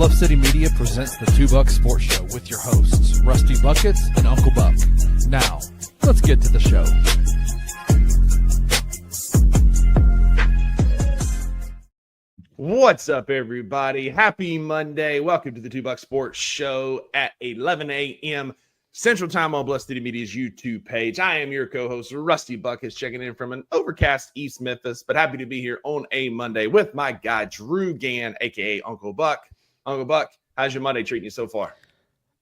Bluff City Media presents the Two Buck Sports Show with your hosts, Rusty Buckets and Uncle Buck. Now, let's get to the show. What's up, everybody? Happy Monday. Welcome to the Two Buck Sports Show at 11 a.m. Central Time on Bluff City Media's YouTube page. I am your co-host, Rusty Buckets, checking in from an overcast East Memphis, but happy to be here on a Monday with my guy, Drew Gann, a.k.a. Uncle Buck. Uncle Buck, how's your Monday treating you so far?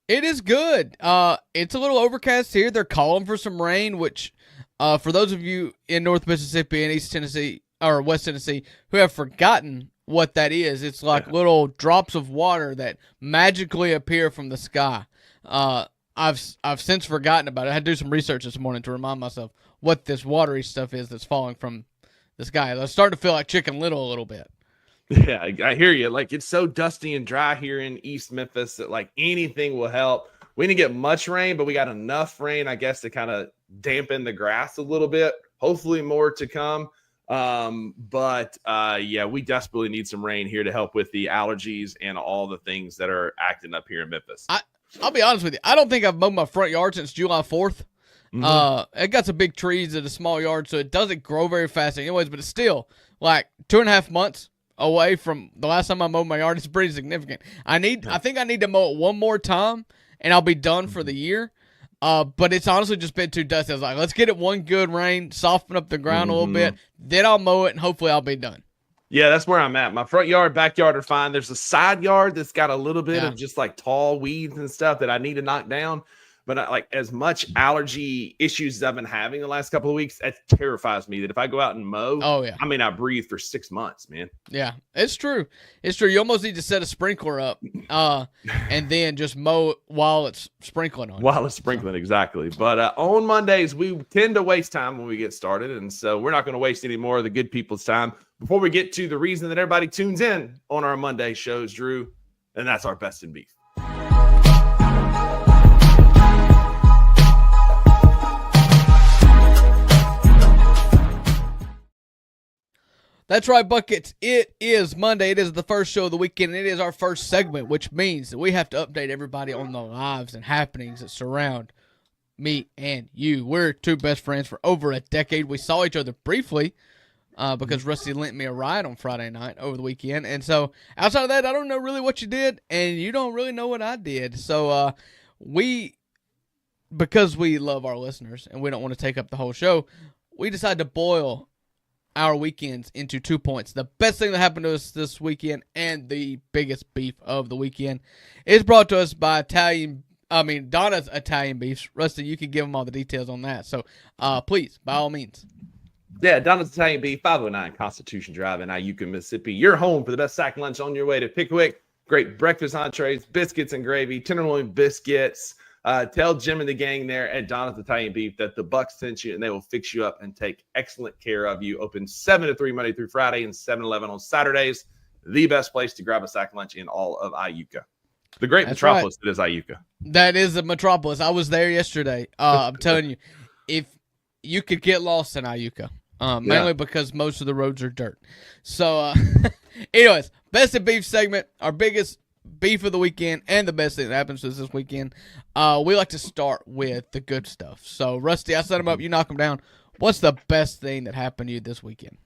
It is good. It's a little overcast here. They're calling for some rain, which for those of you in North Mississippi and East Tennessee or West Tennessee who have forgotten what that is, it's like little drops of water that magically appear from the sky. I've since forgotten about it. I had to do some research this morning to remind myself what this watery stuff is that's falling from the sky. I was starting to feel like Chicken Little a little bit. Yeah, I hear you. Like, it's so dusty and dry here in East Memphis that, like, anything will help. We didn't get much rain, but we got enough rain, I guess, to kind of dampen the grass a little bit. Hopefully more to come. Yeah, we desperately need some rain here to help with the allergies and all the things that are acting up here in Memphis. I'll be honest with you. I don't think I've mowed my front yard since July 4th. It got some big trees in a small yard, so it doesn't grow very fast anyways, but it's still like 2.5 months away from the last time I mowed my yard. It's pretty significant. I think I need to mow it one more time, and I'll be done for the year. But it's honestly just been too dusty. I was like, let's get it one good rain, soften up the ground a little bit, then I'll mow it, and hopefully I'll be done. Yeah, that's where I'm at. My front yard, backyard are fine. There's a side yard that's got a little bit of just like tall weeds and stuff that I need to knock down. But like, as much allergy issues as I've been having the last couple of weeks, that terrifies me that if I go out and mow, I may not breathe for 6 months, man. Yeah, it's true. It's true. You almost need to set a sprinkler up and then just mow it while it's sprinkling on. While it's sprinkling, exactly. But on Mondays, we tend to waste time when we get started. And so we're not going to waste any more of the good people's time. Before we get to the reason that everybody tunes in on our Monday shows, Drew, and that's our Best in Beef. That's right, Buckets. It is Monday. It is the first show of the weekend, and it is our first segment, which means that we have to update everybody on the lives and happenings that surround me and you. We're two best friends for over a decade. We saw each other briefly because Rusty lent me a ride on Friday night over the weekend. And so outside of that, I don't know really what you did, and you don't really know what I did. So because we love our listeners and we don't want to take up the whole show, we decided to boil our weekends into 2 points. The best thing that happened to us this weekend and the biggest beef of the weekend is brought to us by Donna's Italian Beefs. Rusty, you can give them all the details on that. So please, by all means. Yeah, Donna's Italian Beef, 509 Constitution Drive in Iuka, Mississippi. Your home for the best sack lunch on your way to Pickwick. Great breakfast entrees, biscuits and gravy, tenderloin biscuits. Tell Jim and the gang there at Donna's Italian Beef that the Bucks sent you, and they will fix you up and take excellent care of you. Open 7 to 3 Monday through Friday and 7-11 on Saturdays. The best place to grab a sack lunch in all of Iuka. The great metropolis that is Iuka. That is a metropolis. I was there yesterday. I'm telling you, if you could get lost in Iuka, mainly because most of the roads are dirt. So, anyways, Best of Beef segment, our biggest beef of the weekend and the best thing that happens to us this weekend. We like to start with the good stuff. So, Rusty, I set them up. You knock them down. What's the best thing that happened to you this weekend?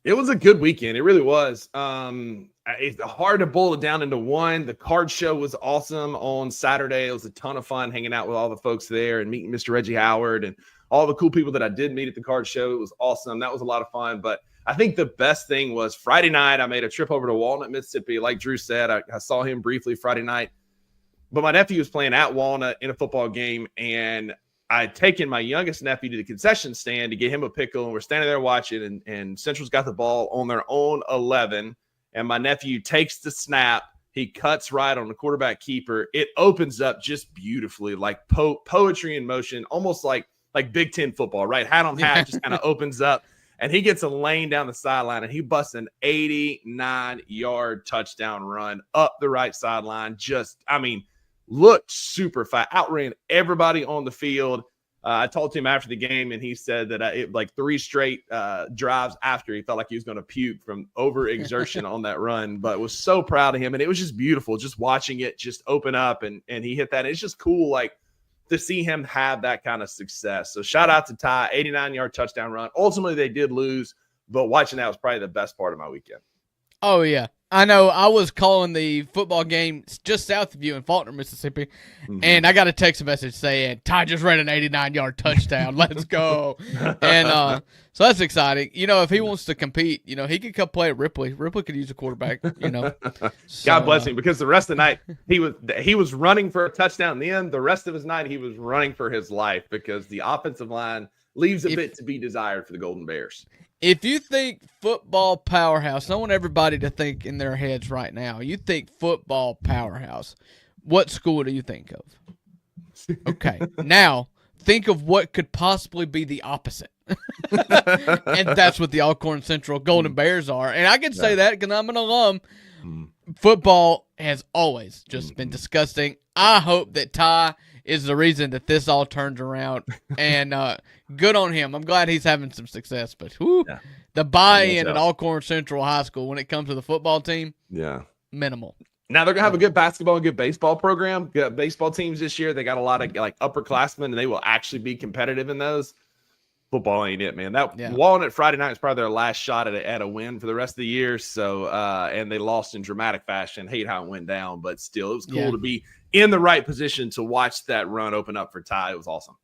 It was a good weekend. It really was. It's hard to boil it down into one. The card show was awesome on Saturday. It was a ton of fun hanging out with all the folks there and meeting Mr. Reggie Howard and all the cool people that I did meet at the card show. It was awesome. That was a lot of fun. But I think the best thing was Friday night, I made a trip over to Walnut, Mississippi. Like Drew said, I saw him briefly Friday night. But my nephew was playing at Walnut in a football game, and I had taken my youngest nephew to the concession stand to get him a pickle, and we're standing there watching, and Central's got the ball on their own 11, and my nephew takes the snap. He cuts right on the quarterback keeper. It opens up just beautifully, like poetry in motion, almost like Big Ten football, right? Hat on hat just kind of opens up. And he gets a lane down the sideline, and he busts an 89-yard touchdown run up the right sideline. Looked super fast. Outran everybody on the field. I talked to him after the game, and he said that like 3 straight drives after, he felt like he was going to puke from overexertion on that run, but was so proud of him. And it was just beautiful just watching it just open up, and he hit that. It's just cool, like, to see him have that kind of success. So shout out to Ty, 89-yard touchdown run. Ultimately, they did lose, but watching that was probably the best part of my weekend. Oh, yeah. I know. I was calling the football game just south of you in Faulkner, Mississippi, and I got a text message saying, Ty just ran an 89-yard touchdown. Let's go. And so that's exciting. You know, if he wants to compete, you know, he could come play at Ripley. Ripley could use a quarterback, you know. So, God bless him, because the rest of the night, he was running for a touchdown. In the end, the rest of his night, he was running for his life because the offensive line leaves a bit to be desired for the Golden Bears. If you think football powerhouse, I want everybody to think in their heads right now. You think football powerhouse. What school do you think of? Okay. Now, think of what could possibly be the opposite. And that's what the Alcorn Central Golden Bears are. And I can say that because I'm an alum. Football has always just been disgusting. I hope that Ty is the reason that this all turns around. And good on him. I'm glad he's having some success. But the buy-in at Alcorn Central High School when it comes to the football team, minimal. Now they're going to have a good basketball and good baseball program. Good baseball teams this year. They got a lot of like upperclassmen, and they will actually be competitive in those. Football ain't it, man. That Walnut Friday night was probably their last shot at a win for the rest of the year. So, and they lost in dramatic fashion. Hate how it went down, but still, it was cool to be in the right position to watch that run open up for Ty. It was awesome.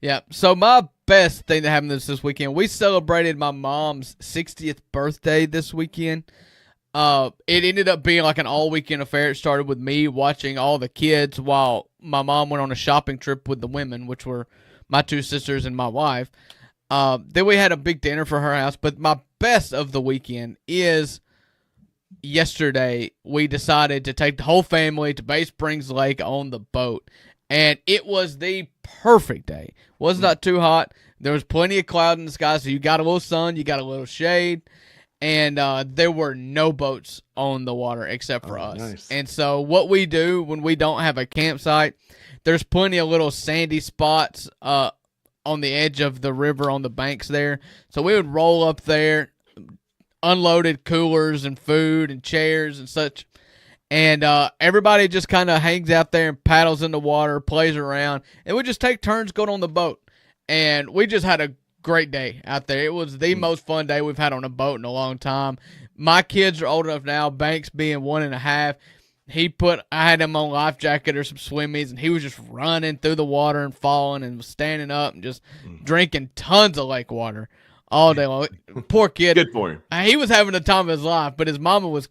Yeah. So my best thing that happened this weekend, we celebrated my mom's 60th birthday this weekend. It ended up being like an all-weekend affair. It started with me watching all the kids while my mom went on a shopping trip with the women, which were my 2 sisters and my wife. Then we had a big dinner for her house. But my best of the weekend is yesterday we decided to take the whole family to Bay Springs Lake on the boat. And it was the perfect day. Was not too hot. There was plenty of cloud in the sky, so you got a little sun, you got a little shade. And there were no boats on the water except for us. Nice. And so what we do when we don't have a campsite, there's plenty of little sandy spots on the edge of the river on the banks there. So we would roll up there, unloaded coolers and food and chairs and such. And everybody just kind of hangs out there and paddles in the water, plays around. And we just take turns going on the boat. And we just had a great day out there. It was the most fun day we've had on a boat in a long time. My kids are old enough now, Banks being 1.5. I had him on life jacket or some swimmies, and he was just running through the water and falling and was standing up and just drinking tons of lake water all day long. Poor kid. Good for him. He was having the time of his life, but his mama was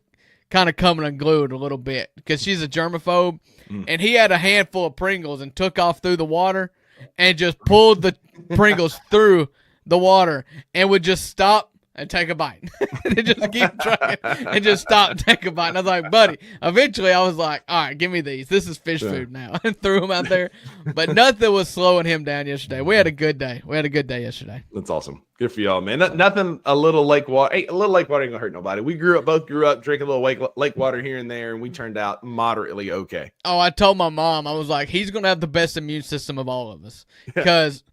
kind of coming unglued a little bit because she's a germaphobe, and he had a handful of Pringles and took off through the water and just pulled the Pringles through the water and would just stop and take a bite. And just keep trying and just stop and take a bite. And I was like, buddy, eventually I was like, all right, give me these. This is fish food now. And threw them out there. But nothing was slowing him down yesterday. We had a good day. Yesterday. That's awesome. Good for y'all, man. Nothing, a little lake water. Hey, a little lake water ain't going to hurt nobody. We both grew up drinking a little lake water here and there, and we turned out moderately okay. Oh, I told my mom, I was like, he's going to have the best immune system of all of us. Because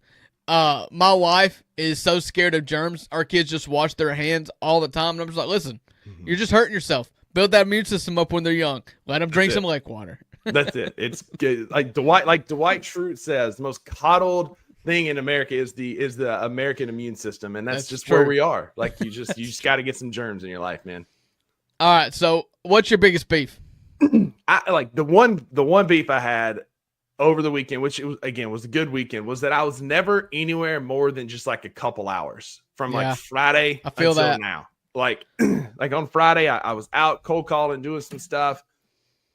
my wife is so scared of germs. Our kids just wash their hands all the time. And I'm just like, listen, you're just hurting yourself. Build that immune system up when they're young. Let them drink some lake water. That's it. It's good. Like Dwight Schrute says, the most coddled thing in America is the American immune system. And that's just true. Where we are. Like you just got to get some germs in your life, man. All right. So what's your biggest beef? I like the one beef I had over the weekend, which was a good weekend, was that I was never anywhere more than just like a couple hours from like Friday until now. Like on Friday, I was out cold calling, doing some stuff,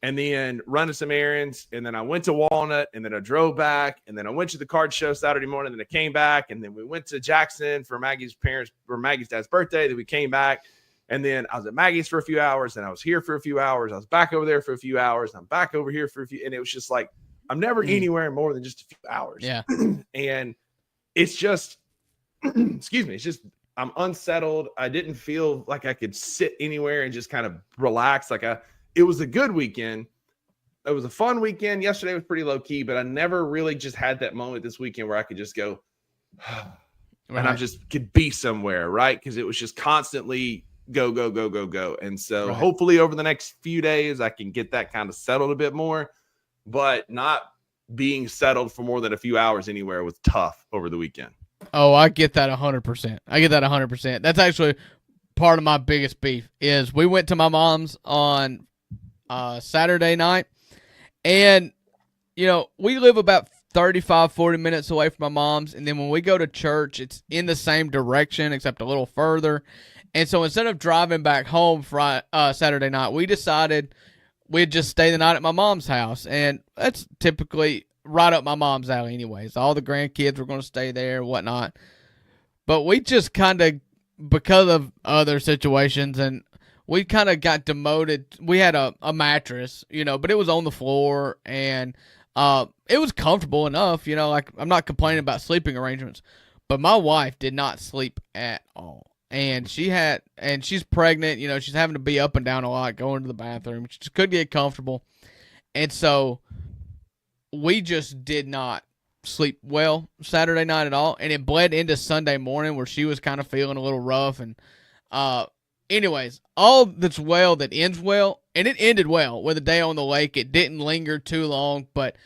and then running some errands. And then I went to Walnut, and then I drove back, and then I went to the card show Saturday morning, and then I came back, and then we went to Jackson for Maggie's dad's birthday. Then we came back, and then I was at Maggie's for a few hours, and I was here for a few hours. I was back over there for a few hours. And I'm back over here for a few, and it was just like, I'm never anywhere more than just a few hours. Yeah. And it's just, excuse me, it's just, I'm unsettled. I didn't feel like I could sit anywhere and just kind of relax. It was a good weekend. a fun weekend. Yesterday was pretty low key, but I never really just had that moment this weekend where I could just go, and I just could be somewhere, right? Because it was just constantly go, go, go, go, go. And so hopefully over the next few days, I can get that kind of settled a bit more, but not being settled for more than a few hours anywhere was tough over the weekend. Oh, I get that 100%. I get that 100%. That's actually part of my biggest beef is we went to my mom's on Saturday night, and, you know, we live about 35, 40 minutes away from my mom's, and then when we go to church, it's in the same direction except a little further. And so instead of driving back home Saturday night, we decided we'd just stay the night at my mom's house, and that's typically right up my mom's alley anyways. All the grandkids were going to stay there and whatnot. But we just kind of, because of other situations, and we kind of got demoted. We had a mattress, you know, but it was on the floor, and it was comfortable enough, you know, like I'm not complaining about sleeping arrangements, but my wife did not sleep at all. And she's pregnant, you know, she's having to be up and down a lot, going to the bathroom. She just couldn't get comfortable. And so we just did not sleep well Saturday night at all. And it bled into Sunday morning where she was kind of feeling a little rough. And anyways, all that's well that ends well. And it ended well with a day on the lake. It didn't linger too long. But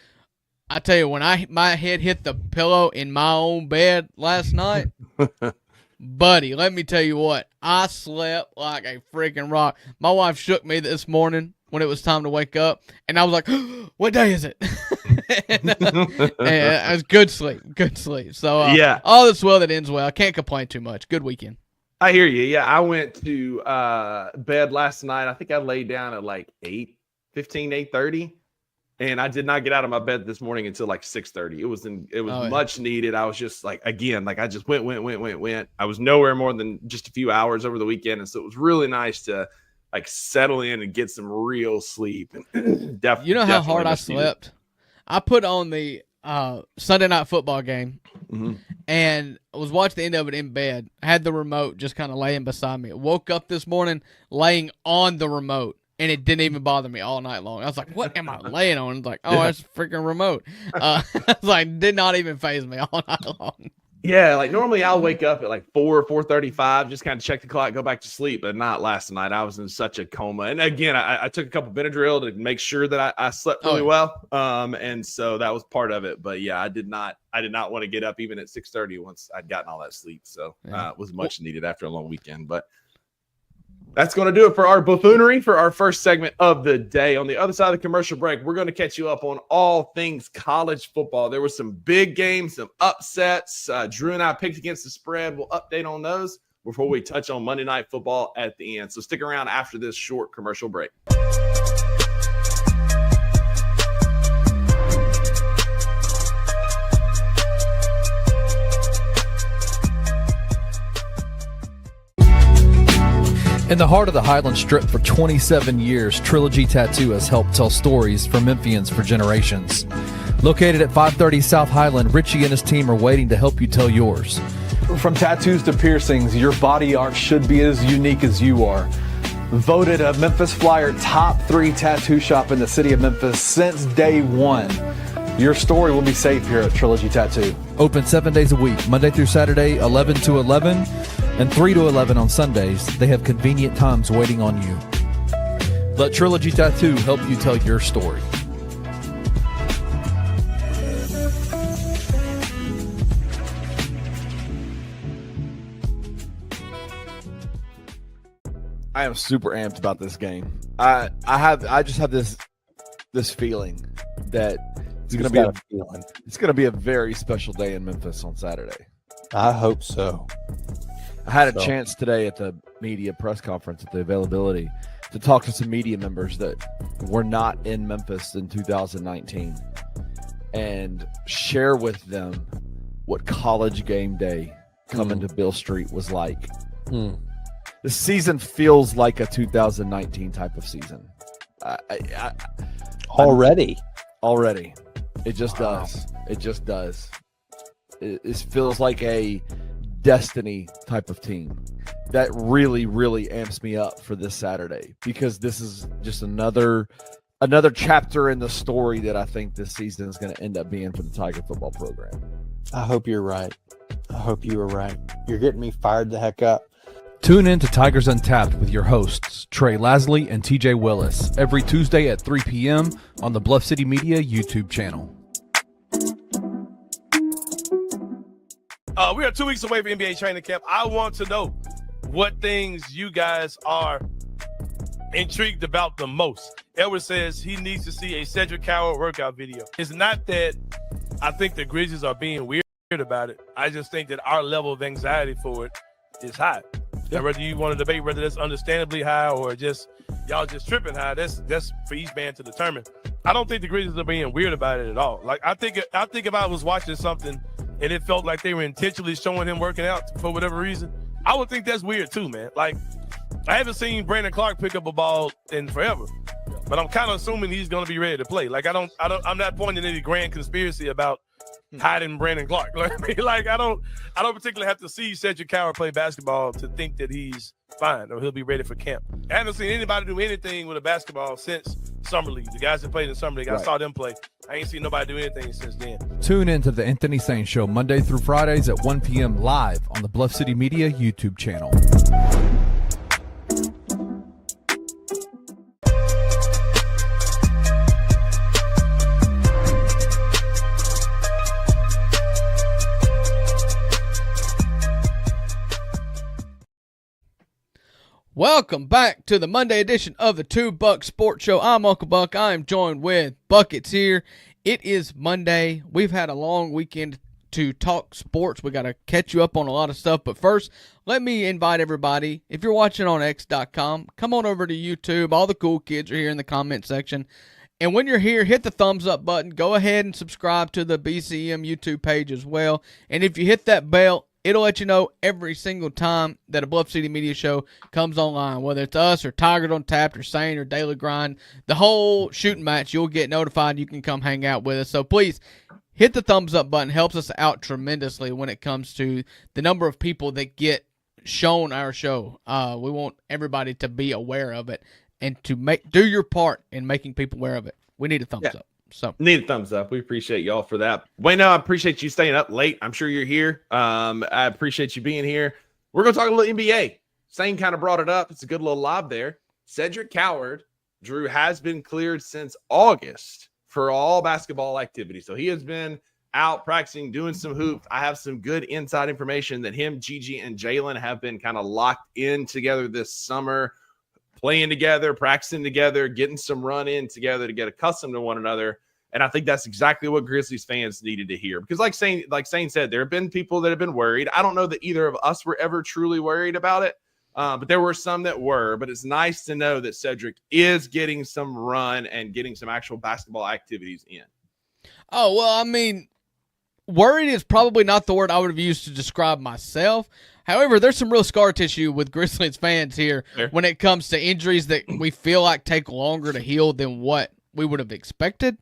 I tell you, when my head hit the pillow in my own bed last night, buddy, let me tell you what, I slept like a freaking rock. My wife shook me this morning when it was time to wake up, and I was like, what day is it? and it was good sleep. So, yeah, all that's well that ends well. I can't complain too much. Good weekend. I hear you. Yeah, I went to bed last night. I think I laid down at like 8:30. And I did not get out of my bed this morning until like 6:30. It was much needed. I was just like, again, like I just went. I was nowhere more than just a few hours over the weekend. And so it was really nice to like settle in and get some real sleep. And definitely, you know how hard I slept? I put on the Sunday night football game and I was watching the end of it in bed. I had the remote just kind of laying beside me. I woke up this morning laying on the remote. And it didn't even bother me all night long. I was like, what am I laying on? It's like, oh, that's a freaking remote. I was like, did not even faze me all night long. Yeah, like normally I'll wake up at like 4:35, just kind of check the clock, go back to sleep, but not last night. I was in such a coma. And again, I took a couple Benadryl to make sure that I slept really well. And so that was part of it. But yeah, I did not want to get up even at 6:30 once I'd gotten all that sleep. So it was much needed after a long weekend. But that's going to do it for our buffoonery for our first segment of the day. On the other side of the commercial break, we're going to catch you up on all things college football. There were some big games, some upsets. Drew and I picked against the spread. We'll update on those before we touch on Monday Night Football at the end. So stick around after this short commercial break. In the heart of the Highland Strip for 27 years, Trilogy Tattoo has helped tell stories for Memphians for generations. Located at 530 South Highland, Richie and his team are waiting to help you tell yours. From tattoos to piercings, your body art should be as unique as you are. Voted a Memphis Flyer top 3 tattoo shop in the city of Memphis since day one. Your story will be safe here at Trilogy Tattoo. Open 7 days a week, Monday through Saturday, 11 to 11, and 3 to 11 on Sundays. They have convenient times waiting on you. Let Trilogy Tattoo help you tell your story. I am super amped about this game. I just have this feeling that it's going to be a very special day in Memphis on Saturday. I hope so. I had a chance today at the media press conference at the availability to talk to some media members that were not in Memphis in 2019 and share with them what college game day coming to Beale Street was like. The season feels like a 2019 type of season. Already. It just does. It just does. It feels like a Destiny type of team. That really, really amps me up for this Saturday because this is just another another chapter in the story that I think this season is going to end up being for the Tiger football program. I hope you're right. I hope you are right. You're getting me fired the heck up. Tune in to Tigers Untapped with your hosts, Trey Lasley and TJ Willis, every Tuesday at 3 p.m. on the Bluff City Media YouTube channel. We are 2 weeks away from NBA training camp. I want to know what things you guys are intrigued about the most. Edward says he needs to see a Cedric Coward workout video. It's not that I think the Grizzlies are being weird about it. I just think that our level of anxiety for it is high. And whether you want to debate whether that's understandably high or just y'all just tripping high, that's for each man to determine. I don't think the Grizzlies are being weird about it at all. Like I think if I was watching something and it felt like they were intentionally showing him working out for whatever reason, I would think that's weird too, man. Like I haven't seen Brandon Clark pick up a ball in forever, but I'm kind of assuming he's going to be ready to play. Like I'm not pointing any grand conspiracy about hiding Brandon Clark. Like I don't particularly have to see Cedric Coward play basketball to think that he's fine or he'll be ready for camp. I haven't seen anybody do anything with a basketball since Summer League. The guys that played in Summer League, I saw them play. I ain't seen nobody do anything since then. Tune in to the Anthony Sain Show Monday through Fridays at 1 p.m. live on the Bluff City Media YouTube channel. Welcome back to the Monday edition of the 2 Buck Sports Show. I'm Uncle Buck. I'm joined with Buckets here. It is Monday. We've had a long weekend to talk sports. We got to catch you up on a lot of stuff. But first, let me invite everybody. If you're watching on X.com, come on over to YouTube. All the cool kids are here in the comment section. And when you're here, hit the thumbs up button. Go ahead and subscribe to the BCM YouTube page as well. And if you hit that bell, it'll let you know every single time that a Bluff City Media Show comes online, whether it's us or Tigers Untapped or Sain or Daily Grind, the whole shooting match, you'll get notified. You can come hang out with us. So please hit the thumbs up button. Helps us out tremendously when it comes to the number of people that get shown our show. We want everybody to be aware of it and to do your part in making people aware of it. We need a thumbs up. So need a thumbs up. We appreciate y'all for that. Wayno, I appreciate you staying up late. I'm sure you're here. I appreciate you being here. We're going to talk a little NBA. Sain kind of brought it up. It's a good little lob there. Cedric Coward, Drew, has been cleared since August for all basketball activity. So he has been out practicing, doing some hoops. I have some good inside information that him, Gigi, and Jalen have been kind of locked in together this summer, playing together, practicing together, getting some run in together to get accustomed to one another. And I think that's exactly what Grizzlies fans needed to hear. Because like Sain said, there have been people that have been worried. I don't know that either of us were ever truly worried about it, but there were some that were. But it's nice to know that Cedric is getting some run and getting some actual basketball activities in. Oh, well, I mean, worried is probably not the word I would have used to describe myself. However, there's some real scar tissue with Grizzlies fans here when it comes to injuries that we feel like take longer to heal than what we would have expected.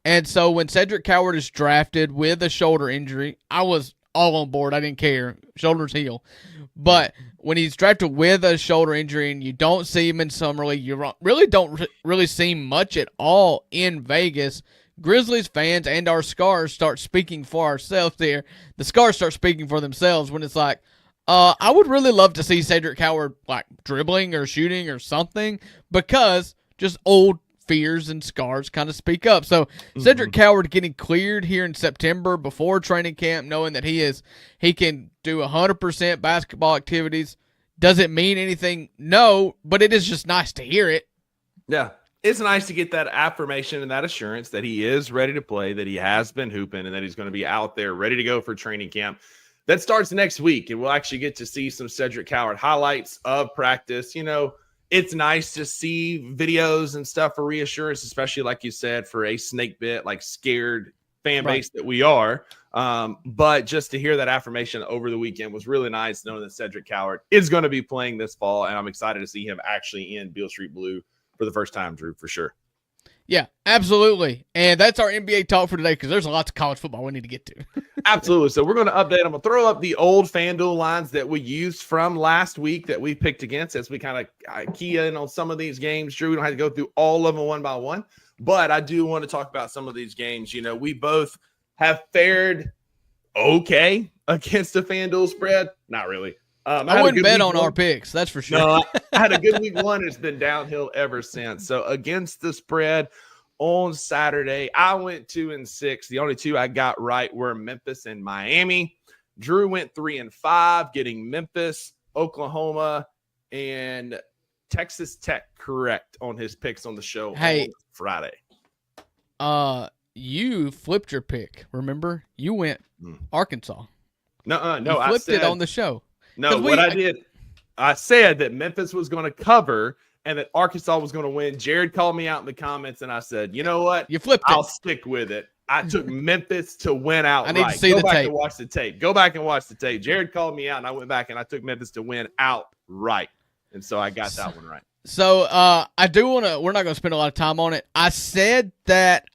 And so when Cedric Coward is drafted with a shoulder injury, I was all on board. I didn't care. Shoulders heal. But when he's drafted with a shoulder injury and you don't see him in Summer League, you really don't really see much at all in Vegas, Grizzlies fans and our scars start speaking for ourselves there. The scars start speaking for themselves when it's like, I would really love to see Cedric Coward like dribbling or shooting or something, because just old fears and scars kind of speak up. So Cedric Coward getting cleared here in September before training camp, knowing that he can do 100% basketball activities. Does it mean anything? No, but it is just nice to hear it. Yeah. It's nice to get that affirmation and that assurance that he is ready to play, that he has been hooping, and that he's going to be out there ready to go for training camp. That starts next week, and we'll actually get to see some Cedric Coward highlights of practice. You know, it's nice to see videos and stuff for reassurance, especially like you said, for a snake bit, like scared fan base that we are. But just to hear that affirmation over the weekend was really nice, knowing that Cedric Coward is going to be playing this fall, and I'm excited to see him actually in Beale Street Blue for the first time, Drew, for sure. Yeah, absolutely. And that's our NBA talk for today because there's lots of college football we need to get to. Absolutely. So we're going to update. I'm going to throw up the old FanDuel lines that we used from last week that we picked against as we kind of key in on some of these games. Drew, we don't have to go through all of them one by one, but I do want to talk about some of these games. You know, we both have fared okay against the FanDuel spread. Not really. I wouldn't bet on our picks, that's for sure. No, I had a good week one. It's been downhill ever since. So against the spread on Saturday, I went 2-6. The only two I got right were Memphis and Miami. Drew went 3-5, getting Memphis, Oklahoma, and Texas Tech correct on his picks on the show on Friday. You flipped your pick, remember? You went Arkansas. No, you flipped it on the show. No, what I did, I said that Memphis was going to cover and that Arkansas was going to win. Jared called me out in the comments, and I said, you know what? You flipped it. I'll stick with it. I took Memphis to win outright. I need to see the tape. And watch the tape. Go back and watch the tape. Jared called me out, and I went back, and I took Memphis to win outright. And so I got that one right. So I do want to – we're not going to spend a lot of time on it. I said that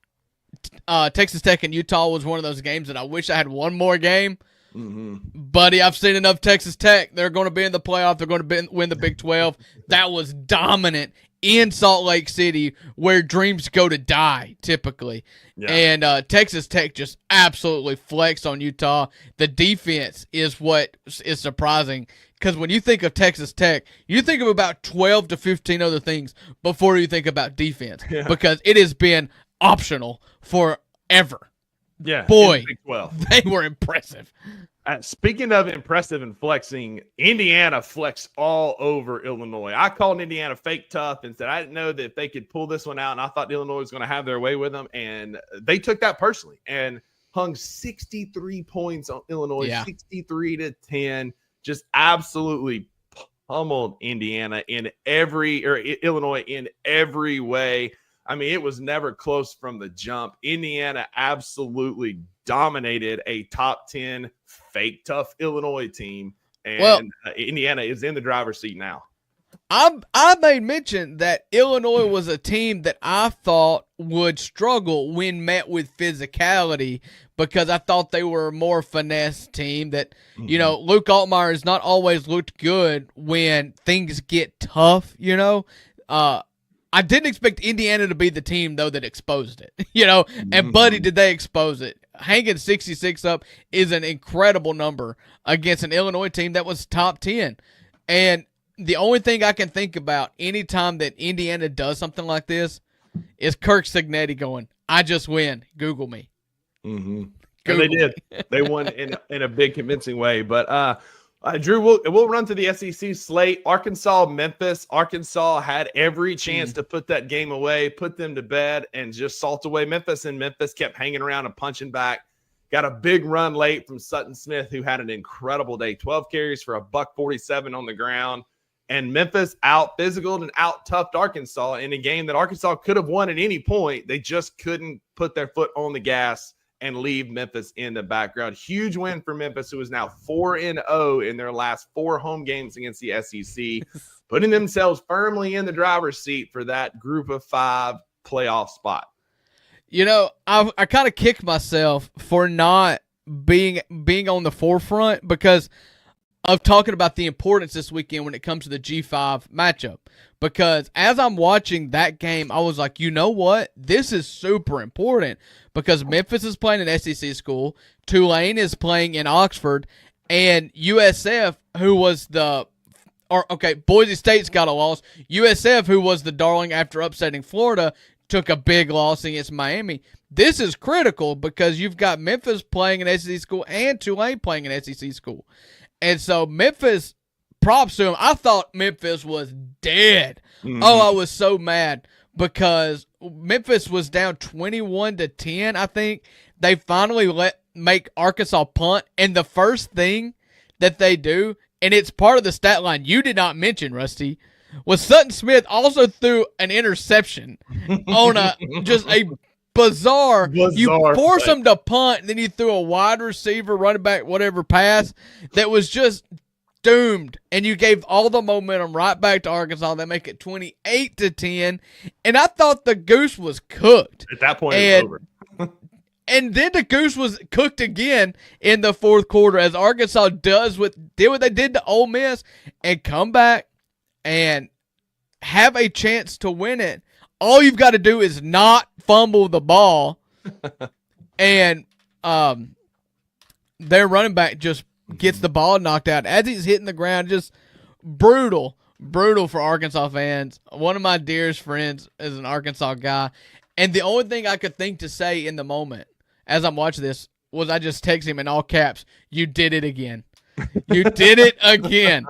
Texas Tech and Utah was one of those games that I wish I had one more game. Buddy, I've seen enough Texas Tech. They're going to be in the playoff. They're going to win the Big 12. That was dominant in Salt Lake City, where dreams go to die typically. Yeah. And Texas Tech just absolutely flexed on Utah. The defense is what is surprising, because when you think of Texas Tech, you think of about 12 to 15 other things before you think about defense, because it has been optional forever. Yeah, boy, they were impressive. Speaking of impressive and flexing, Indiana flexed all over Illinois. I called Indiana fake tough and said I didn't know that if they could pull this one out, and I thought Illinois was going to have their way with them, and they took that personally and hung 63 points on Illinois, 63-10, just absolutely pummeled Indiana Illinois in every way. I mean, it was never close from the jump. Indiana absolutely dominated a top 10 fake tough Illinois team, and Indiana is in the driver's seat now. I made mention that Illinois was a team that I thought would struggle when met with physicality, because I thought they were a more finesse team that, you know, Luke Altmaier has not always looked good when things get tough, you know. I didn't expect Indiana to be the team, though, that exposed it, you know, and buddy, did they expose it. Hanging 66 up is an incredible number against an Illinois team that was top 10. And the only thing I can think about anytime that Indiana does something like this is Kirk Cignetti going, I just win. Google me. And they did. They won in a big convincing way. But Drew, we'll run through the SEC slate. Arkansas, Memphis. Arkansas had every chance to put that game away, put them to bed, and just salt away Memphis. And Memphis kept hanging around and punching back. Got a big run late from Sutton Smith, who had an incredible day. 12 carries for $147 on the ground. And Memphis out-physicaled and out-toughed Arkansas in a game that Arkansas could have won at any point. They just couldn't put their foot on the gas and leave Memphis in the background. Huge win for Memphis, who is now 4-0 in their last 4 home games against the SEC, putting themselves firmly in the driver's seat for that group of 5 playoff spot. You know, I kind of kicked myself for not being on the forefront because of talking about the importance this weekend when it comes to the G5 matchup. Because as I'm watching that game, I was like, you know what? This is super important because Memphis is playing an SEC school, Tulane is playing in Oxford, and USF, who was Boise State's got a loss. USF, who was the darling after upsetting Florida, took a big loss against Miami. This is critical because you've got Memphis playing an SEC school and Tulane playing an SEC school. And so Memphis, props to him. I thought Memphis was dead. Oh, I was so mad because Memphis was down 21-10, I think. They finally make Arkansas punt, and the first thing that they do, and it's part of the stat line you did not mention, Rusty, was Sutton Smith also threw an interception on just a bizarre. You force them to punt, and then you threw a wide receiver, running back, whatever pass that was just doomed, and you gave all the momentum right back to Arkansas. They make it 28-10, and I thought the goose was cooked. At that point, it was over. And then the goose was cooked again in the fourth quarter as Arkansas did what they did to Ole Miss and come back and have a chance to win it. All you've got to do is not fumble the ball, and their running back just gets the ball knocked out as he's hitting the ground. Just brutal for Arkansas fans. One of my dearest friends is an Arkansas guy, and the only thing I could think to say in the moment as I'm watching this was I just text him in all caps, "You did it again. You did it again.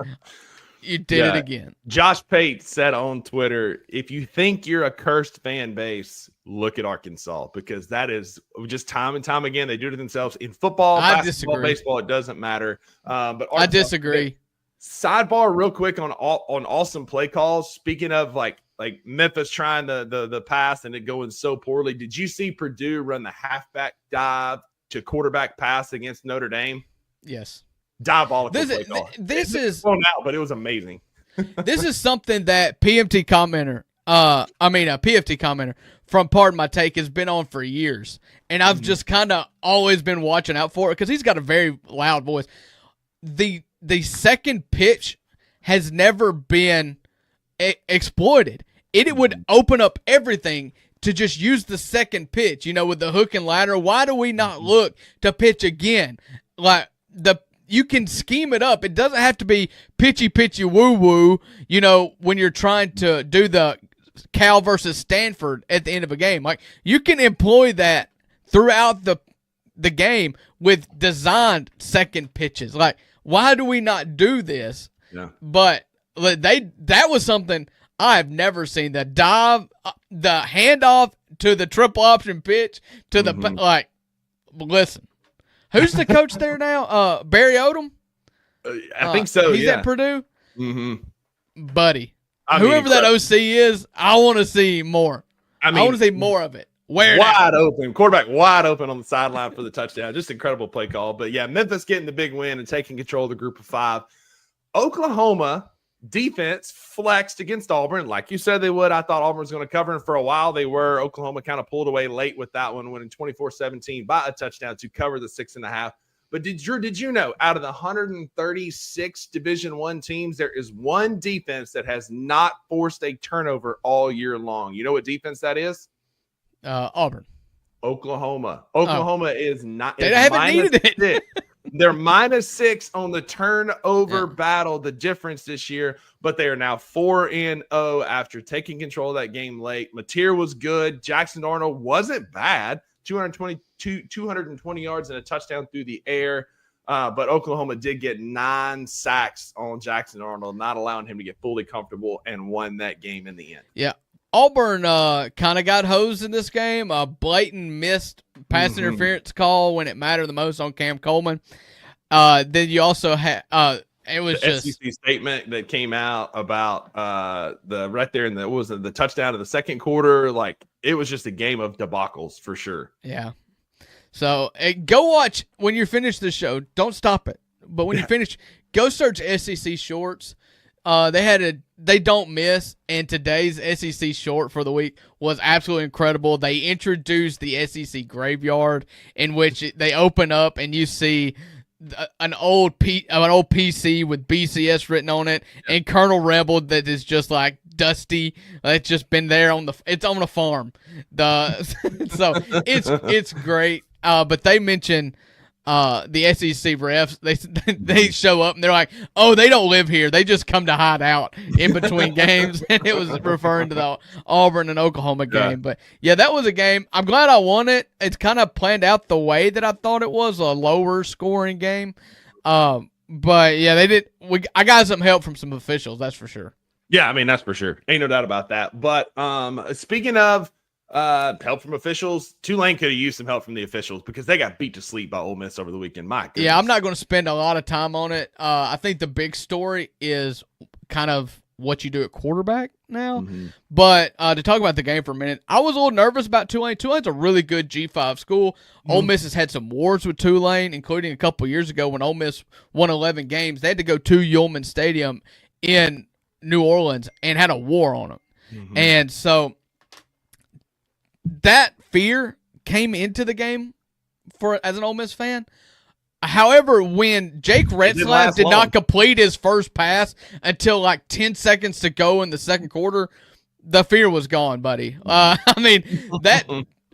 You did it again." Josh Pate said on Twitter, if you think you're a cursed fan base, look at Arkansas, because that is just time and time again. They do it to themselves in football, basketball, baseball. It doesn't matter. But Arkansas, I disagree. Sidebar real quick on awesome play calls. Speaking of like Memphis trying the pass and it going so poorly. Did you see Purdue run the halfback dive to quarterback pass against Notre Dame? Yes. Diabolical This is thrown out, but it was amazing. This is something that PFT commenter from Pardon My Take has been on for years, and I've just kind of always been watching out for it because he's got a very loud voice. The second pitch has never been exploited. It would open up everything to just use the second pitch, with the hook and ladder. Why do we not look to pitch again? You can scheme it up. It doesn't have to be pitchy woo-woo, when you're trying to do the Cal versus Stanford at the end of a game. Like, you can employ that throughout the game with designed second pitches. Like, why do we not do this? Yeah. But that was something I've never seen. The dive, the handoff to the triple option pitch to the listen. Who's the coach there now? Barry Odom? I think so. He's at Purdue? Mm-hmm. Buddy. Whoever that OC is, I want to see more. I want to see more of it. Wide open. Quarterback wide open on the sideline for the touchdown. Just incredible play call. But, yeah, Memphis getting the big win and taking control of the group of 5. Oklahoma defense flexed against Auburn like you said they would. I thought Auburn was going to cover, and for a while they were. Oklahoma kind of pulled away late with that one, winning 24-17 by a touchdown to cover the 6.5. But did you know, out of the 136 Division I teams, there is one defense that has not forced a turnover all year long? You know what defense that is? Auburn. Oklahoma. Oklahoma is not. They haven't needed it. They're -6 on the turnover battle, the difference this year, but they are now 4-0 after taking control of that game late. Mateer was good. Jackson Arnold wasn't bad. 220 yards and a touchdown through the air. But Oklahoma did get 9 sacks on Jackson Arnold, not allowing him to get fully comfortable, and won that game in the end. Yeah. Auburn kind of got hosed in this game. A blatant missed pass interference call when it mattered the most on Cam Coleman. Then you also had it was the just SEC statement that came out about the right there in the touchdown of the second quarter. Like, it was just a game of debacles for sure. Yeah. So go watch when you're finished the show. Don't stop it. But when you finish, go search SEC shorts. They don't miss, and today's SEC short for the week was absolutely incredible. They introduced the SEC graveyard, in which they open up and you see an old PC with BCS written on it, and Colonel Rebel that is just like dusty. It's just been there it's on a farm. So it's great. But they mention the SEC refs. They show up and they're like, "Oh, they don't live here. They just come to hide out in between games." And it was referring to the Auburn and Oklahoma game. Yeah. But yeah, that was a game. I'm glad I won it. It's kind of planned out the way that I thought it was, a lower scoring game. But yeah, they did. I got some help from some officials. That's for sure. Yeah, I mean, that's for sure. Ain't no doubt about that. But speaking of help from officials, Tulane could have used some help from the officials because they got beat to sleep by Ole Miss over the weekend. My goodness. Yeah, I'm not going to spend a lot of time on it. I think the big story is kind of what you do at quarterback now. Mm-hmm. But to talk about the game for a minute, I was a little nervous about Tulane. Tulane's a really good G5 school. Mm-hmm. Ole Miss has had some wars with Tulane, including a couple years ago when Ole Miss won 11 games. They had to go to Yulman Stadium in New Orleans and had a war on them. Mm-hmm. And so that fear came into the game as an Ole Miss fan. However, when Jake Retzlaff did not complete his first pass until like 10 seconds to go in the second quarter, the fear was gone, buddy. I mean, that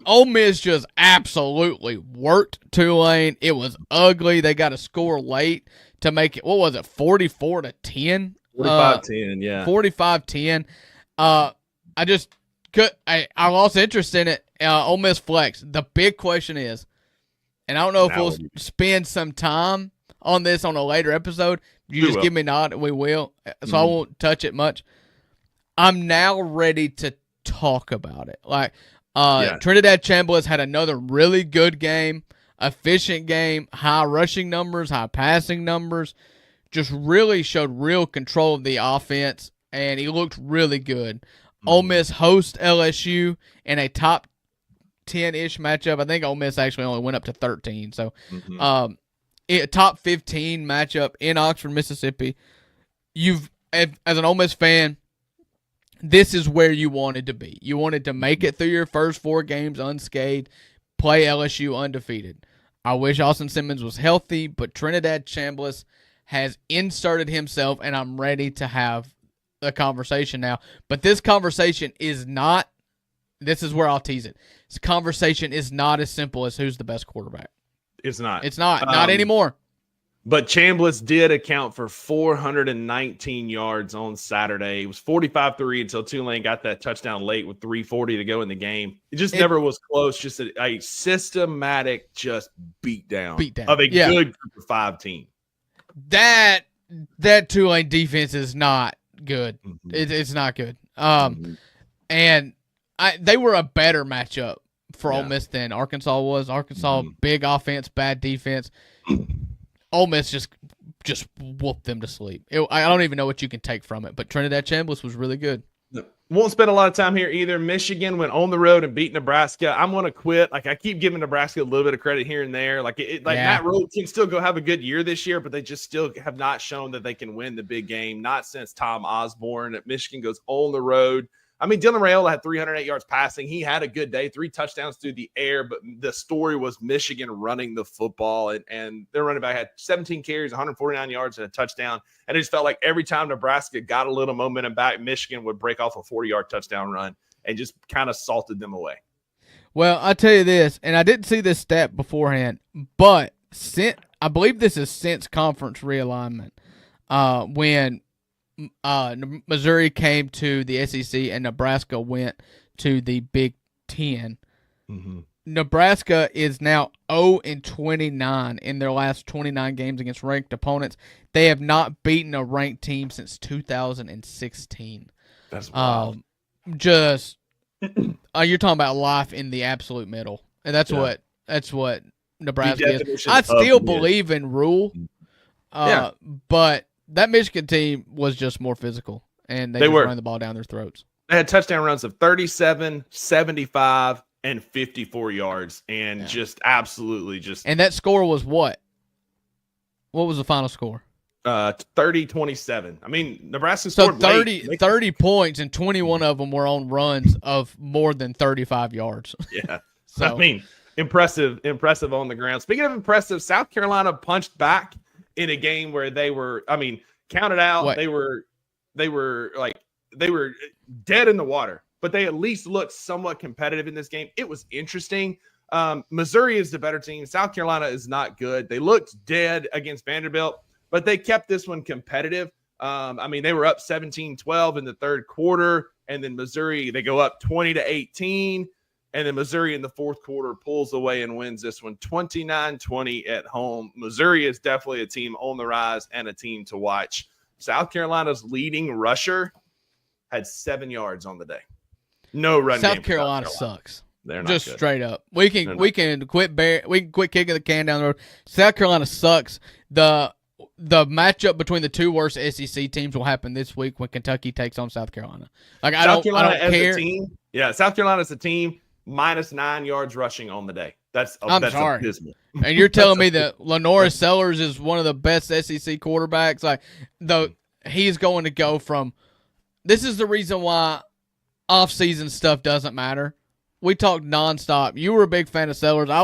Ole Miss just absolutely worked Tulane. It was ugly. They got a score late to make it, 44-10? 45-10, yeah. 45-10. I lost interest in it. Ole Miss flex. The big question is, and I don't know if we'll spend some time on this on a later episode. You just give me a nod, and we will. So I won't touch it much. I'm now ready to talk about it. Trinidad Chambliss had another really good game, efficient game, high rushing numbers, high passing numbers. Just really showed real control of the offense, and he looked really good. Ole Miss host LSU in a top 10-ish matchup. I think Ole Miss actually only went up to 13. So, a top 15 matchup in Oxford, Mississippi. As an Ole Miss fan, this is where you wanted to be. You wanted to make it through your first 4 games unscathed, play LSU undefeated. I wish Austin Simmons was healthy, but Trinidad Chambliss has inserted himself, and I'm ready to have a conversation now. But this conversation is not, this is where I'll tease it. This conversation is not as simple as who's the best quarterback. It's not. It's not anymore. But Chambliss did account for 419 yards on Saturday. It was 45-3 until Tulane got that touchdown late with 3:40 to go in the game. It just never was close. Just a systematic just beatdown of a good Group of 5 team. That Tulane defense is not good. Mm-hmm. It's not good. And they were a better matchup for Ole Miss than Arkansas was. Arkansas, big offense, bad defense. Ole Miss just whooped them to sleep. I don't even know what you can take from it, but Trinidad Chambliss was really good. Won't spend a lot of time here either. Michigan went on the road and beat Nebraska. I'm going to quit. I keep giving Nebraska a little bit of credit here and there. Matt Rhule can still go have a good year this year, but they just still have not shown that they can win the big game. Not since Tom Osborne. Michigan goes on the road. I mean, Dylan Raiola had 308 yards passing. He had a good day, 3 touchdowns through the air, but the story was Michigan running the football, and their running back had 17 carries, 149 yards, and a touchdown. And it just felt like every time Nebraska got a little momentum back, Michigan would break off a 40-yard touchdown run and just kind of salted them away. Well, I'll tell you this, and I didn't see this stat beforehand, but I believe this is since conference realignment, when Missouri came to the SEC and Nebraska went to the Big Ten. Mm-hmm. Nebraska is now 0-29 in their last 29 games against ranked opponents. They have not beaten a ranked team since 2016. That's wild. You're talking about life in the absolute middle, and that's what Nebraska is. I still believe in Rhule, but that Michigan team was just more physical, and they were running the ball down their throats. They had touchdown runs of 37, 75, and 54 yards, and just absolutely just. And that score was what? What was the final score? 30-27. I mean, Nebraska scored so 30 points, and 21 of them were on runs of more than 35 yards. Yeah. So I mean, impressive on the ground. Speaking of impressive, South Carolina punched back in a game where they were, counted out. What? They were dead in the water, but they at least looked somewhat competitive in this game. It was interesting. Missouri is the better team. South Carolina is not good. They looked dead against Vanderbilt, but they kept this one competitive. They were up 17-12 in the third quarter, and then Missouri, they go up 20-18. And then Missouri in the fourth quarter pulls away and wins this one 29-20 at home. Missouri is definitely a team on the rise and a team to watch. South Carolina's leading rusher had 7 yards on the day. No run game. South Carolina sucks. They're not just good. Straight up. We can quit kicking the can down the road. South Carolina sucks. the matchup between the two worst SEC teams will happen this week when Kentucky takes on South Carolina. Like I don't care. A team, South Carolina as a team -9 yards rushing on the day. That's sorry. abysmal. And you're telling me that Lenora Sellers is one of the best SEC quarterbacks? Like he's going to go from. This is the reason why off-season stuff doesn't matter. We talked nonstop. You were a big fan of Sellers. I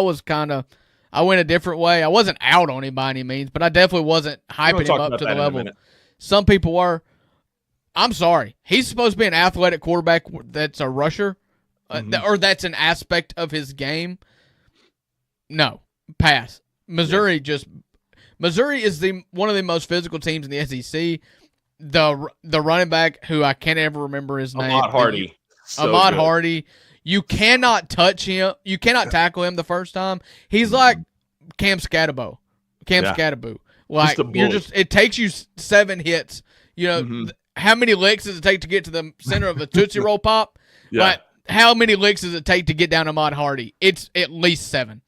went a different way. I wasn't out on him by any means, but I definitely wasn't hyping him up to the level some people were. I'm sorry. He's supposed to be an athletic quarterback that's a rusher, or that's an aspect of his game. No, pass. Missouri is one of the most physical teams in the SEC. The running back, who I can't ever remember his name. Ahmad Hardy. Ahmad Hardy. You cannot touch him. You cannot tackle him the first time. He's like Cam Scatterbo. Like it takes you 7 hits. You know, how many licks does it take to get to the center of a Tootsie Roll Pop? Yeah. Like, how many licks does it take to get down to Ahmad Hardy? It's at least 7.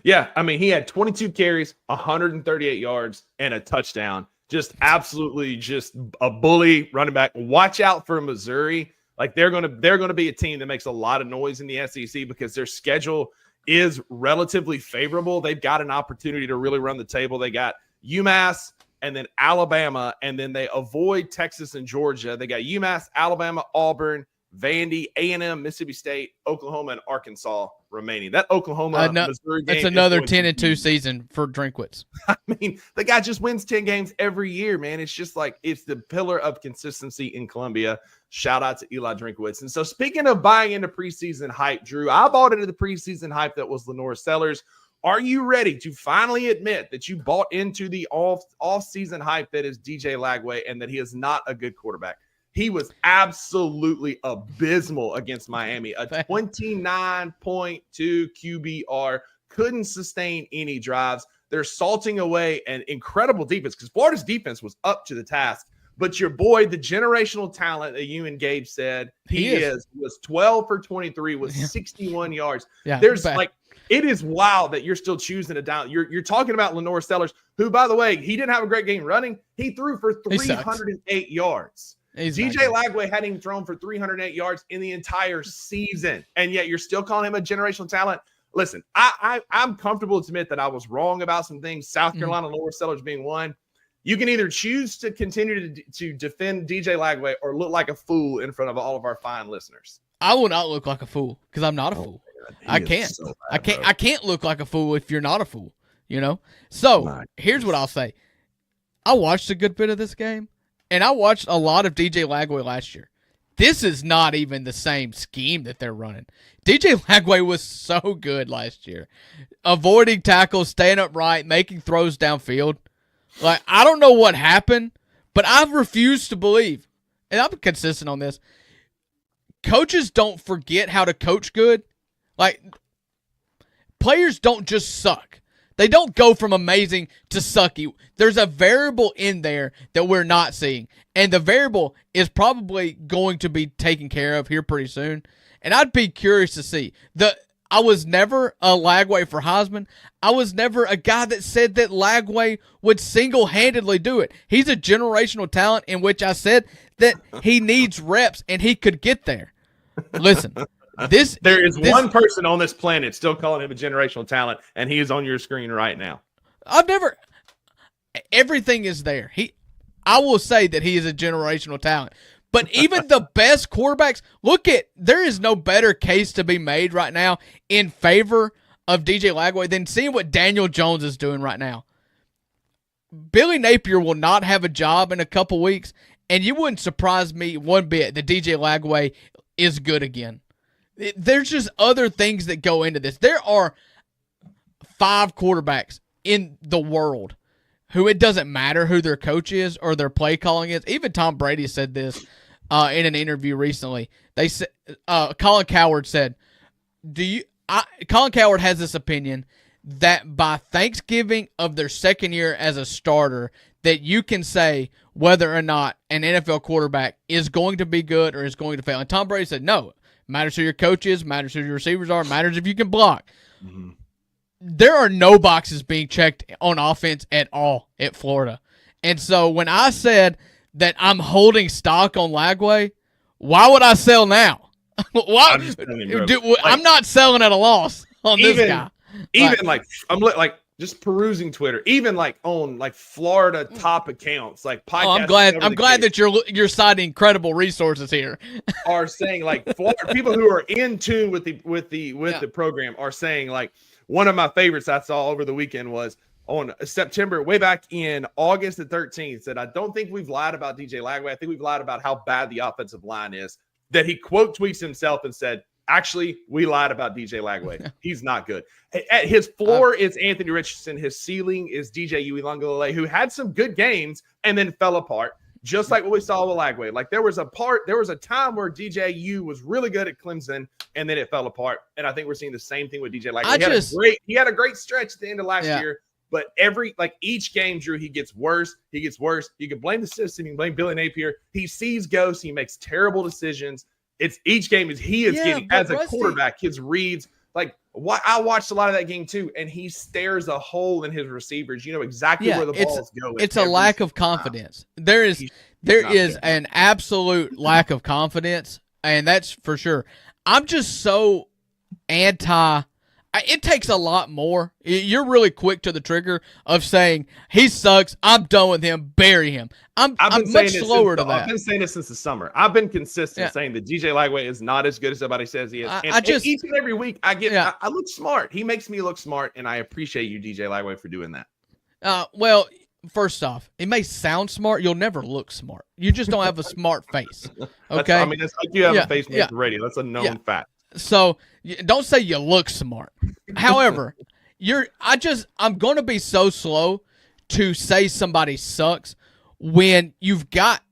Yeah, I mean, he had 22 carries, 138 yards, and a touchdown. Just absolutely just a bully running back. Watch out for Missouri. Like they're gonna be a team that makes a lot of noise in the SEC because their schedule is relatively favorable. They've got an opportunity to really run the table. They got UMass and then Alabama, and then they avoid Texas and Georgia. They got UMass, Alabama, Auburn, Vandy, A&M, Mississippi State, Oklahoma, and Arkansas remaining. That Oklahoma Missouri game. That's another 10-2 season for Drinkwitz. I mean, the guy just wins 10 games every year, man. It's just like it's the pillar of consistency in Columbia. Shout out to Eli Drinkwitz. And so, speaking of buying into preseason hype, Drew, I bought into the preseason hype that was Lenora Sellers. Are you ready to finally admit that you bought into the off-season hype that is DJ Lagway and that he is not a good quarterback? He absolutely abysmal against Miami. A 29.2 QBR, couldn't sustain any drives. They're salting away an incredible defense because Florida's defense was up to the task. But your boy, the generational talent that you and Gabe said was 12 for 23 with 61 yards. Yeah, it is wild that you're still choosing to down. You're talking about Lenora Sellers, who, by the way, he didn't have a great game running. He threw for 308 yards. DJ Lagway hadn't even thrown for 308 yards in the entire season, and yet you're still calling him a generational talent. Listen, I'm comfortable to admit that I was wrong about some things. South Carolina, Lenora Sellers being one. You can either choose to continue to defend DJ Lagway or look like a fool in front of all of our fine listeners. I will not look like a fool because I'm not a fool. I can't. So bad, I can't look like a fool if you're not a fool. You know. So here's what I'll say. I watched a good bit of this game. And I watched a lot of DJ Lagway last year. This is not even the same scheme that they're running. DJ Lagway was so good last year. Avoiding tackles, staying upright, making throws downfield. Like, I don't know what happened, but I've refused to believe, and I'm consistent on this, coaches don't forget how to coach good. Like, players don't just suck. They don't go from amazing to sucky. There's a variable in there that we're not seeing. And the variable is probably going to be taken care of here pretty soon. And I'd be curious to see. I was never a Lagway for Heisman. I was never a guy that said that Lagway would single-handedly do it. He's a generational talent in which I said that he needs reps and he could get there. Listen. There is one person on this planet still calling him a generational talent, and he is on your screen right now. Everything is there. I will say that he is a generational talent. But even the best quarterbacks, there is no better case to be made right now in favor of DJ Lagway than seeing what Daniel Jones is doing right now. Billy Napier will not have a job in a couple weeks, and you wouldn't surprise me one bit that DJ Lagway is good again. There's just other things that go into this. There are 5 quarterbacks in the world who it doesn't matter who their coach is or their play calling is. Even Tom Brady said this in an interview recently. They said Colin Cowherd said, Colin Cowherd has this opinion that by Thanksgiving of their second year as a starter, that you can say whether or not an NFL quarterback is going to be good or is going to fail. And Tom Brady said, no. Matters who your coach is, matters who your receivers are, matters if you can block. Mm-hmm. There are no boxes being checked on offense at all at Florida. And so when I said that I'm holding stock on Lagway, why would I sell now? Why? I'm just telling you, bro. I'm not selling at a loss on this guy. Even I'm just perusing Twitter, even on Florida top accounts, podcasts. I'm glad that you're citing credible resources here. Are saying Florida people who are in tune with the program are saying one of my favorites I saw over the weekend was on September, way back in August the 13th, said, I don't think we've lied about DJ Lagway. I think we've lied about how bad the offensive line is. That he quote tweets himself and said, actually, we lied about DJ Lagway. He's not good. At his floor is Anthony Richardson. His ceiling is DJ Uiagalelei, who had some good games and then fell apart, just like what we saw with Lagway. There was a time where DJU was really good at Clemson, and then it fell apart. And I think we're seeing the same thing with DJ Lagway. He had a great stretch at the end of last year. But each game, Drew, he gets worse. He gets worse. You can blame the system. You can blame Billy Napier. He sees ghosts. He makes terrible decisions. Each game he is getting as a quarterback. His reads, I watched a lot of that game too, and he stares a hole in his receivers. You know exactly where the ball's going. It's a lack of confidence. There is an absolute lack of confidence, and that's for sure. I'm just so anti. It takes a lot more. You're really quick to the trigger of saying he sucks. I'm done with him. Bury him. I'm much slower to that. I've been saying this since the summer. I've been consistent saying that DJ Lagway is not as good as somebody says he is. And each and every week I look smart. He makes me look smart, and I appreciate you, DJ Lagway, for doing that. Well, first off, it may sound smart. You'll never look smart. You just don't have a smart face. Okay. It's like you have a face on the radio. That's a known fact. So don't say you look smart. However, I'm going to be so slow to say somebody sucks when you've got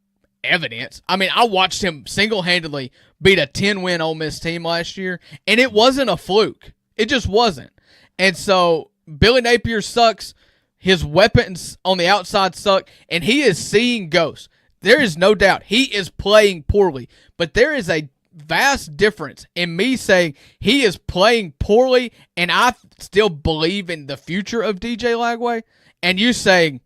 evidence. I mean, I watched him single-handedly beat a 10-win Ole Miss team last year, and it wasn't a fluke. It just wasn't. And so Billy Napier sucks. His weapons on the outside suck, and he is seeing ghosts. There is no doubt he is playing poorly, but there is a vast difference in me saying he is playing poorly and I still believe in the future of DJ Lagway, and you saying,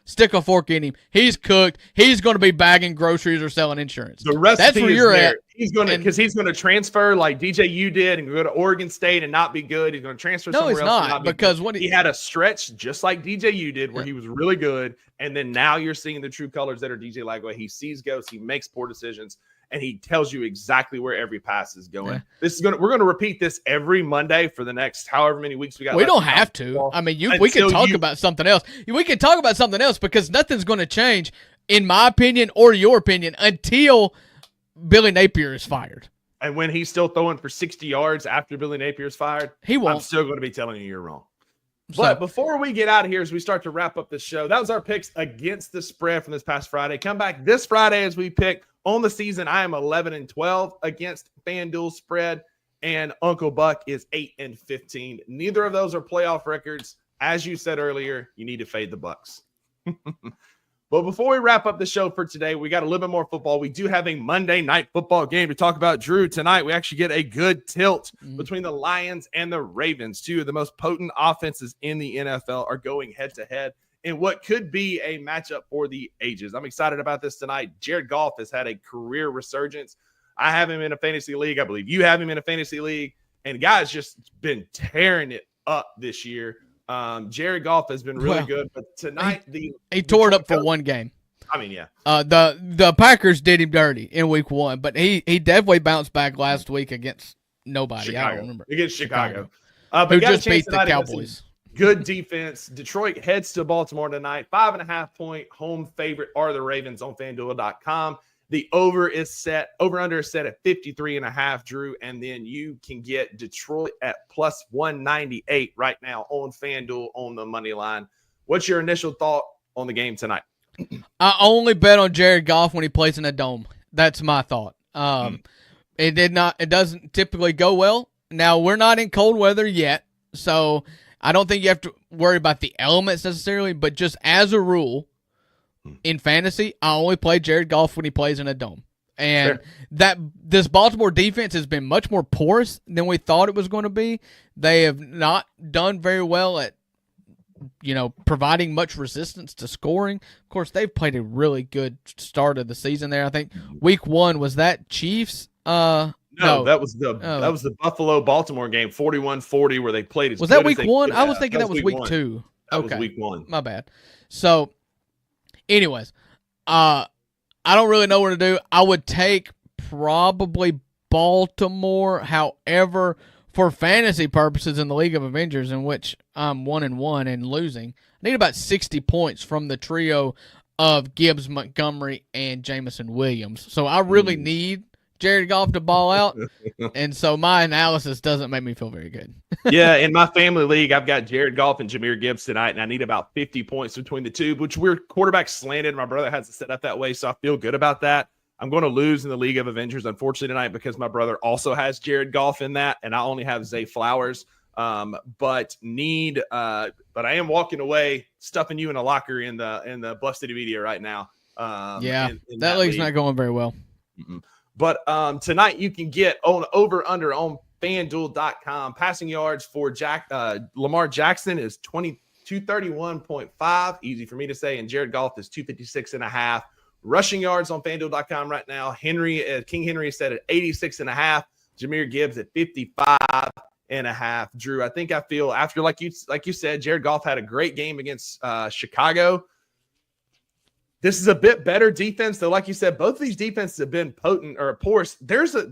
stick a fork in him. He's cooked. He's going to be bagging groceries or selling insurance. The recipe That's where you're there. At. He's going to, because he's going to transfer like DJU did and go to Oregon State and not be good. He's going to transfer somewhere else. No, he's not, because what he had a stretch just like DJU did where he was really good, and then now you're seeing the true colors that are DJ Lagway. He sees ghosts. He makes poor decisions. And he tells you exactly where every pass is going. Yeah. We're going to repeat this every Monday for the next however many weeks we got. We don't have to. I mean, we can talk about something else. We can talk about something else because nothing's going to change, in my opinion or your opinion, until Billy Napier is fired. And when he's still throwing for 60 yards after Billy Napier's fired, he won't. I'm still going to be telling you you're wrong. But before we get out of here, as we start to wrap up the show, that was our picks against the spread from this past Friday. Come back this Friday as we pick on the season. I am 11-12 against FanDuel spread, and Uncle Buck is 8-15. Neither of those are playoff records. As you said earlier, you need to fade the Bucks. But before we wrap up the show for today, we got a little bit more football. We do have a Monday night football game to talk about. Drew, tonight we actually get a good tilt between the Lions and the Ravens. Two of the most potent offenses in the NFL are going head-to-head in what could be a matchup for the ages. I'm excited about this tonight. Jared Goff has had a career resurgence. I have him in a fantasy league. I believe you have him in a fantasy league. And guy's just been tearing it up this year. Jared Goff has been really good, but tonight he tore it up for one game. I mean, yeah. The Packers did him dirty in week 1, but he definitely bounced back last week against nobody. Chicago. I don't remember. Against Chicago. Who just beat the Cowboys. Good defense. Detroit heads to Baltimore tonight. 5.5-point home favorite are the Ravens on FanDuel.com. The over under is set at 53.5, Drew, and then you can get Detroit at plus 198 right now on FanDuel on the money line. What's your initial thought on the game tonight? I only bet on Jared Goff when he plays in a dome. That's my thought. It doesn't typically go well. Now we're not in cold weather yet, so I don't think you have to worry about the elements necessarily, but just as a rule, in fantasy, I only play Jared Goff when he plays in a dome. And this Baltimore defense has been much more porous than we thought it was going to be. They have not done very well at, providing much resistance to scoring. Of course, they've played a really good start of the season there. I think week 1 was that Chiefs. No, that was the Buffalo-Baltimore game, 41-40, where they played as was good that week as they 1? could I was have. thinking that was week 2. That Okay. was week 1. My bad. So, anyways, I don't really know what to do. I would take probably Baltimore. However, for fantasy purposes in the League of Avengers, in which I'm 1-1 and losing, I need about 60 points from the trio of Gibbs, Montgomery, and Jamison Williams. So I really need Jared Goff to ball out, and so my analysis doesn't make me feel very good. Yeah, in my family league, I've got Jared Goff and Jahmyr Gibbs tonight, and I need about 50 points between the two, which we're quarterback slanted. My brother has it set up that way, so I feel good about that. I'm going to lose in the League of Avengers, unfortunately, tonight because my brother also has Jared Goff in that, and I only have Zay Flowers. But I am walking away, stuffing you in a locker in the Bluff City Media right now. In that league's not going very well. Mm-mm. But tonight you can get on over-under on FanDuel.com. Passing yards for Lamar Jackson is 231.5. Easy for me to say. And Jared Goff is 256.5. Rushing yards on FanDuel.com right now. King Henry is set at 86.5. Jahmyr Gibbs at 55.5. Drew, I feel after like you said, Jared Goff had a great game against Chicago. This is a bit better defense, though. Like you said, both of these defenses have been potent or porous. There's a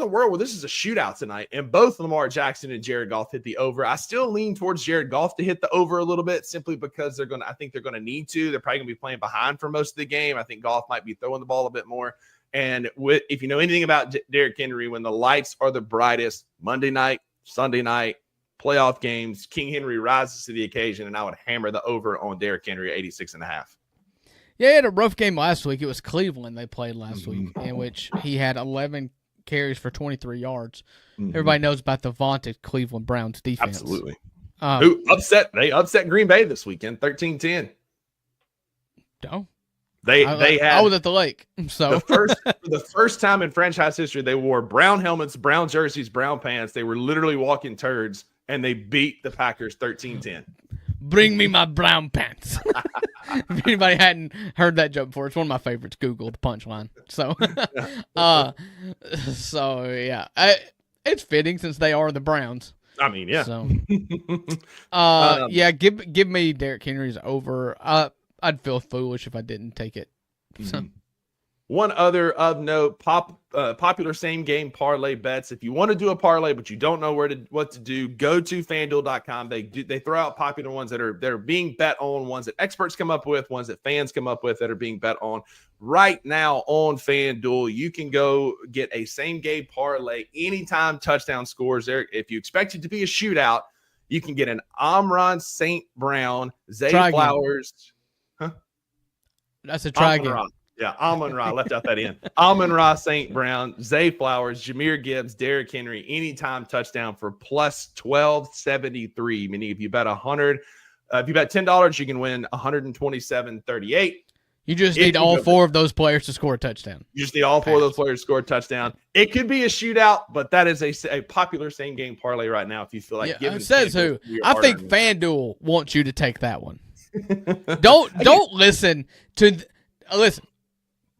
world where this is a shootout tonight, and both Lamar Jackson and Jared Goff hit the over. I still lean towards Jared Goff to hit the over a little bit, simply because I think they're going to need to. They're probably going to be playing behind for most of the game. I think Goff might be throwing the ball a bit more. And if you know anything about Derrick Henry, when the lights are the brightest, Monday night, Sunday night, playoff games, King Henry rises to the occasion, and I would hammer the over on Derrick Henry at 86.5. Yeah, he had a rough game last week. It was Cleveland they played last week, in which he had 11 carries for 23 yards. Everybody knows about the vaunted Cleveland Browns defense. Absolutely. Who upset? They upset Green Bay this weekend, 13-10. No. I was at the lake. So for the first time in franchise history, they wore brown helmets, brown jerseys, brown pants. They were literally walking turds, and they beat the Packers 13-10. Bring me my brown pants. If anybody hadn't heard that joke before, it's one of my favorites. Google the punchline. So, yeah, it's fitting since they are the Browns. I mean, yeah. So, give me Derrick Henry's over. I'd feel foolish if I didn't take it. So. One other of note, popular same game parlay bets. If you want to do a parlay but you don't know what to do, go to FanDuel.com. They throw out popular ones that are being bet on, ones that experts come up with, ones that fans come up with that are being bet on. Right now on FanDuel, you can go get a same game parlay anytime touchdown scores there. If you expect it to be a shootout, you can get an Amon St. Brown, Zay Flowers. Huh? That's a try again. Yeah, Amon-Ra, left out that end. Amon-Ra, St. Brown, Zay Flowers, Jahmyr Gibbs, Derrick Henry, anytime touchdown for plus 1273. Meaning if you bet $100, if you bet $10, you can win $127.38. You just need all four of those players to score a touchdown. You just need all four of those players to score a touchdown. It could be a shootout, but that is a popular same game parlay right now. If you feel like giving, says who? I think FanDuel wants you to take that one. Don't listen to listen.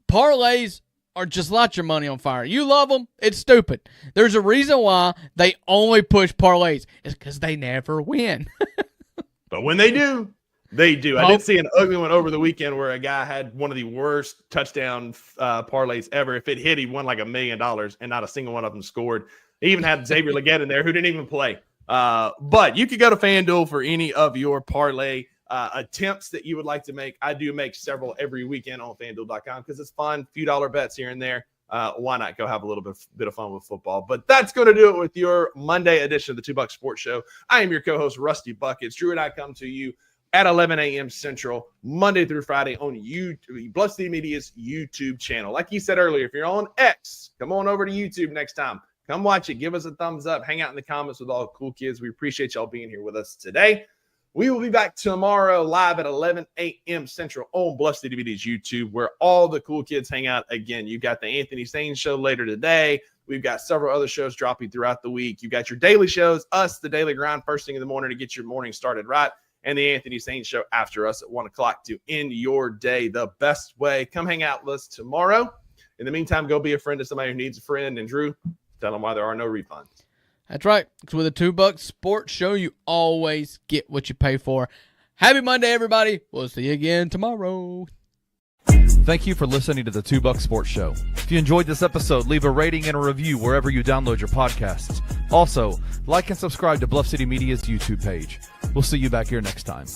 Parlays are just light your money on fire. You love them. It's stupid. There's a reason why they only push parlays. It's because they never win. But when they do, they do. I did see an ugly one over the weekend where a guy had one of the worst touchdown parlays ever. If it hit, he won like $1 million, and not a single one of them scored. He even had Xavier Legette in there who didn't even play. But you could go to FanDuel for any of your parlay attempts that you would like to make. I do make several every weekend on FanDuel.com because it's fun. Few dollar bets here and there. Why not go have a little bit of fun with football? But that's going to do it with your Monday edition of the 2 Buck Sports Show. I am your co-host, Rusty Buckets. Drew and I come to you at 11 a.m. Central, Monday through Friday on YouTube, Bluff City Media's YouTube channel. Like you said earlier, if you're on X, come on over to YouTube next time. Come watch it. Give us a thumbs up. Hang out in the comments with all the cool kids. We appreciate y'all being here with us today. We will be back tomorrow live at 11 a.m. Central on Bluff City Media's YouTube, where all the cool kids hang out. Again, you've got the Anthony Sains show later today. We've got several other shows dropping throughout the week. You've got your daily shows, us, the Daily Grind, first thing in the morning to get your morning started right. and the Anthony Saints Show after us at 1 o'clock to end your day the best way. Come hang out with us tomorrow. In the meantime, go be a friend to somebody who needs a friend. And Drew, tell them why there are no refunds. That's right. Because with a $2 sports show, you always get what you pay for. Happy Monday, everybody. We'll see you again tomorrow. Thank you for listening to the $2 Sports Show. If you enjoyed this episode, leave a rating and a review wherever you download your podcasts. Also, like and subscribe to Bluff City Media's YouTube page. We'll see you back here next time.